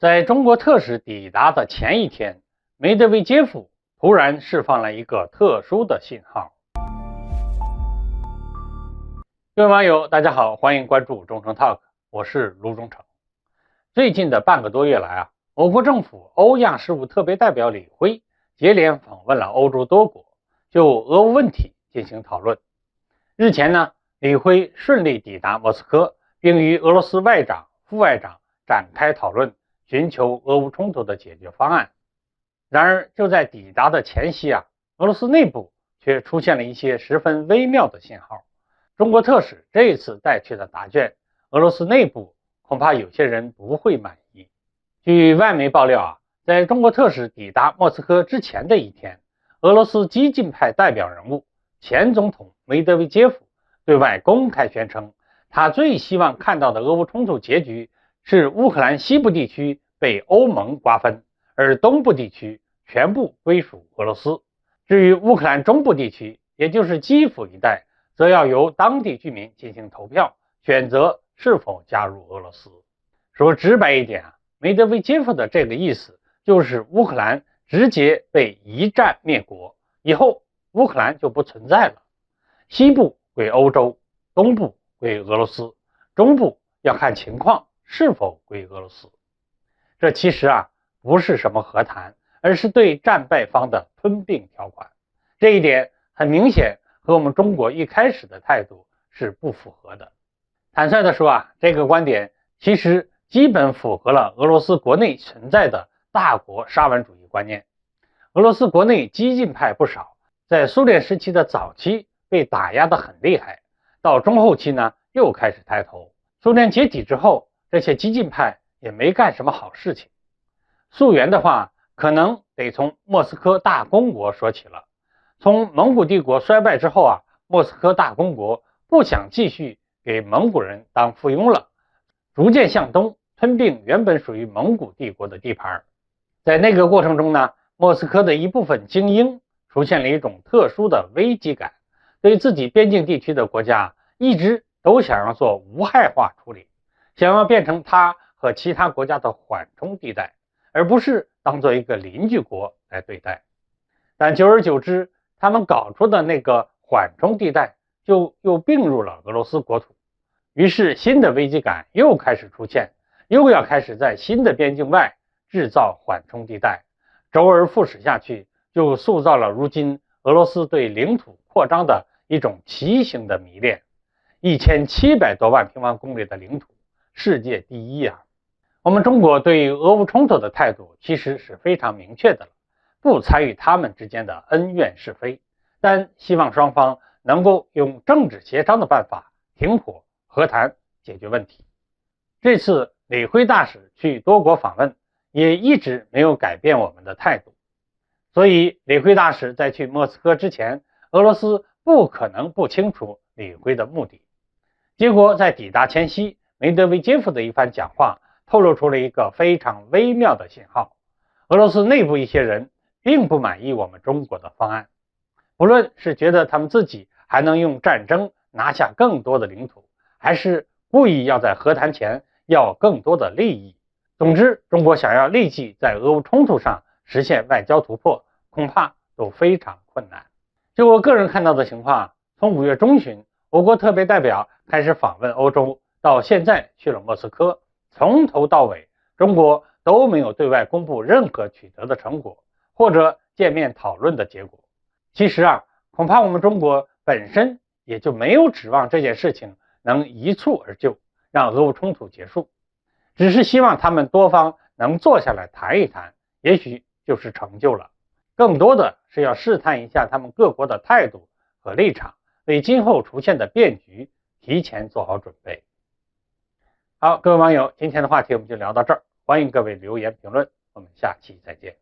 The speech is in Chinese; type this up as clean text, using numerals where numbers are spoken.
在中国特使抵达的前一天，梅德韦杰夫突然释放了一个特殊的信号。各位网友，大家好，欢迎关注忠诚 Talk， 我是卢忠诚。最近的半个多月来我国政府欧亚事务特别代表李辉接连访问了欧洲多国，就俄乌问题进行讨论。日前呢，李辉顺利抵达莫斯科，并与俄罗斯外长、副外长展开讨论，寻求俄乌冲突的解决方案。然而就在抵达的前夕俄罗斯内部却出现了一些十分微妙的信号。中国特使这一次带去的答卷，俄罗斯内部恐怕有些人不会满意。据外媒爆料在中国特使抵达莫斯科之前的一天，俄罗斯激进派代表人物前总统梅德韦杰夫对外公开宣称，他最希望看到的俄乌冲突结局是乌克兰西部地区被欧盟瓜分，而东部地区全部归属俄罗斯。至于乌克兰中部地区，也就是基辅一带，则要由当地居民进行投票，选择是否加入俄罗斯。说直白一点梅德韦杰夫的这个意思就是乌克兰直接被一战灭国，以后乌克兰就不存在了，西部归欧洲，东部归俄罗斯，中部要看情况是否归俄罗斯。这其实不是什么和谈，而是对战败方的吞并条款。这一点很明显和我们中国一开始的态度是不符合的。坦率地说这个观点其实基本符合了俄罗斯国内存在的大国沙文主义观念。俄罗斯国内激进派不少，在苏联时期的早期被打压得很厉害，到中后期呢又开始抬头。苏联解体之后，这些激进派也没干什么好事情。溯源的话，可能得从莫斯科大公国说起了。从蒙古帝国衰败之后莫斯科大公国不想继续给蒙古人当附庸了，逐渐向东吞并原本属于蒙古帝国的地盘。在那个过程中呢，莫斯科的一部分精英出现了一种特殊的危机感，对自己边境地区的国家一直都想要做无害化处理，想要变成它和其他国家的缓冲地带，而不是当做一个邻居国来对待。但久而久之，他们搞出的那个缓冲地带就又并入了俄罗斯国土，于是新的危机感又开始出现，又要开始在新的边境外制造缓冲地带，周而复始下去，就塑造了如今俄罗斯对领土扩张的一种畸形的迷恋。1700多万平方公里的领土，世界第一我们中国对于俄乌冲突的态度其实是非常明确的了，不参与他们之间的恩怨是非，但希望双方能够用政治协商的办法停火和谈解决问题。这次李辉大使去多国访问，也一直没有改变我们的态度。所以李辉大使在去莫斯科之前，俄罗斯不可能不清楚李辉的目的。结果在抵达前夕，梅德韦杰夫的一番讲话透露出了一个非常微妙的信号。俄罗斯内部一些人并不满意我们中国的方案，不论是觉得他们自己还能用战争拿下更多的领土，还是故意要在和谈前要更多的利益。总之，中国想要立即在俄乌冲突上实现外交突破，恐怕都非常困难。就我个人看到的情况，从5月中旬我国特别代表开始访问欧洲，到现在去了莫斯科，从头到尾中国都没有对外公布任何取得的成果，或者见面讨论的结果。其实恐怕我们中国本身也就没有指望这件事情能一蹴而就，让俄乌冲突结束，只是希望他们多方能坐下来谈一谈，也许就是成就了。更多的是要试探一下他们各国的态度和立场，为今后出现的变局提前做好准备。好，各位网友，今天的话题我们就聊到这儿，欢迎各位留言评论，我们下期再见。